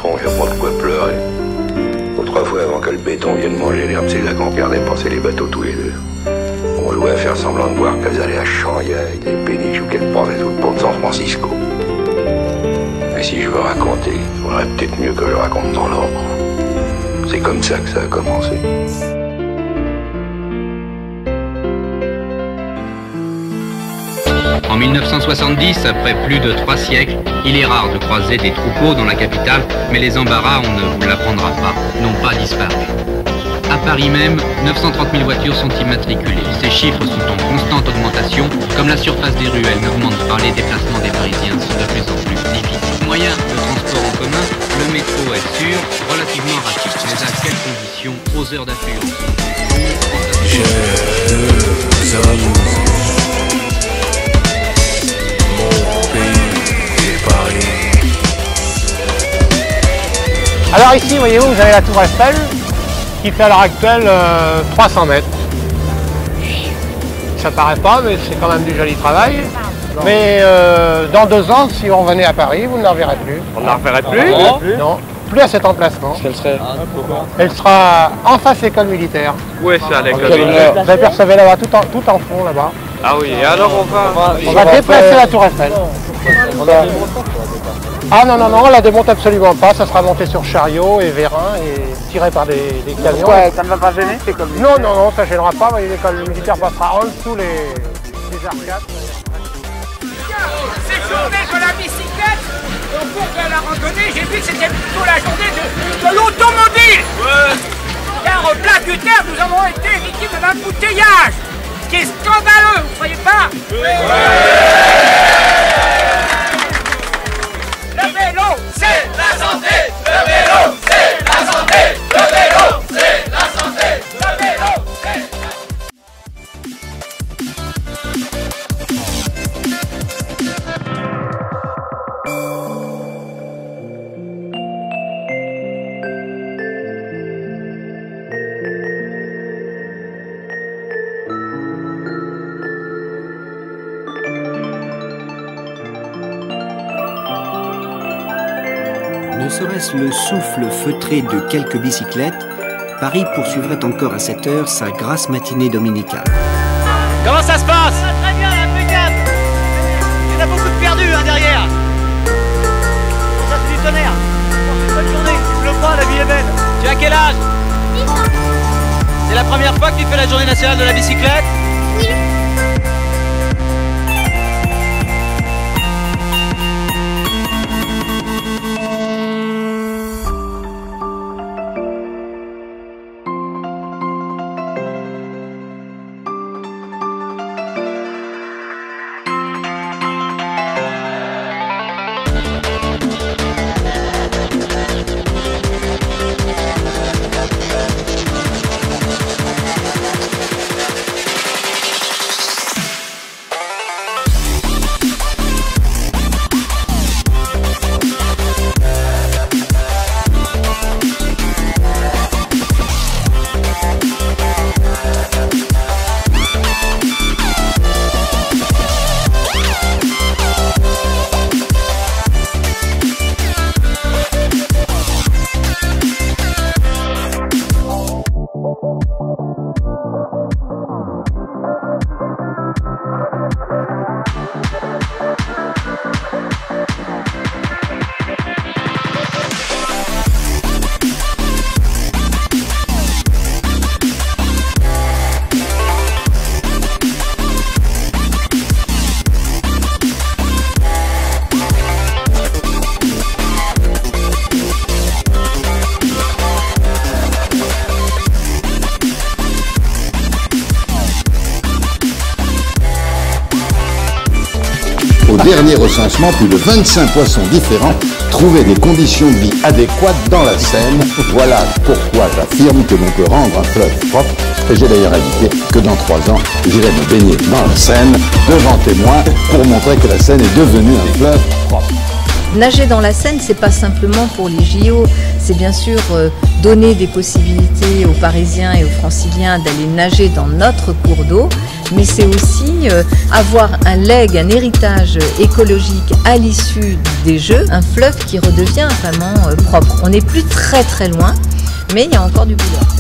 fond, y a pas de quoi pleurer. Autrefois, avant que le béton vienne manger l'herbe, c'est là qu'on regardait passer les bateaux tous les deux. On jouait à faire semblant de voir qu'elles allaient à Shanghai, des péniches ou quelque part des autres ports de San Francisco. Et si je veux raconter, il faudrait peut-être mieux que je raconte dans l'ordre. C'est comme ça que ça a commencé. En 1970, après plus de 3 siècles, il est rare de croiser des troupeaux dans la capitale, mais les embarras, on ne vous l'apprendra pas, n'ont pas disparu. À Paris même, 930 000 voitures sont immatriculées. Ces chiffres sont en constante augmentation, comme la surface des ruelles n'augmente pas, les déplacements des Parisiens sont de plus en plus difficiles. Moyen de transport en commun, le métro est sûr, relativement rapide, mais à quelles conditions, aux heures d'affluence. Alors ici, voyez-vous, vous avez la tour Eiffel qui fait à l'heure actuelle 300 mètres. Ça paraît pas, mais c'est quand même du joli travail. Mais dans 2 ans, si on revenait à Paris, vous ne la reverrez plus. On ne la reverrait plus? Non, plus à cet emplacement. Qu'elle serait? Elle sera en face école militaire. Où est-ce à l'école militaire? Vous apercevez là-bas, tout en fond là-bas. Ah oui, et alors on va déplacer la tour Eiffel. Ah non, on la démonte absolument pas, ça sera monté sur chariot et vérin et tiré par des camions. Ouais, ça ne va pas gêner l'école militaire? Non, ça ne gênera pas, l'école militaire passera en dessous les arcades. Cette journée de la bicyclette, au cours de la randonnée, j'ai vu que c'était plutôt la journée de l'automobile. Car au plat du terre, nous avons été victimes d'un embouteillage, ce qui est scandaleux, vous ne croyez pas? Le vélo, c'est la santé. Le vélo, c'est la santé. Le vélo, c'est la santé. Le vélo, c'est Ne serait-ce le souffle feutré de quelques bicyclettes, Paris poursuivrait encore à cette heure sa grasse matinée dominicale. Comment ça se passe? Très bien, impeccable. Il y en a beaucoup de perdus derrière. Ça c'est du tonnerre. Bonne journée, il pleut pas, la vie est belle. Tu as quel âge? 10 ans. C'est la première fois que tu fais la journée nationale de la bicyclette? Oui. Au dernier recensement, plus de 25 poissons différents trouvaient des conditions de vie adéquates dans la Seine. Voilà pourquoi j'affirme que l'on peut rendre un fleuve propre. Et j'ai d'ailleurs indiqué que dans 3 ans, j'irai me baigner dans la Seine devant témoins pour montrer que la Seine est devenue un fleuve propre. Nager dans la Seine, c'est pas simplement pour les JO, c'est bien sûr donner des possibilités aux Parisiens et aux Franciliens d'aller nager dans notre cours d'eau, mais c'est aussi avoir un legs, un héritage écologique à l'issue des Jeux, un fleuve qui redevient vraiment propre. On n'est plus très loin, mais il y a encore du boulot.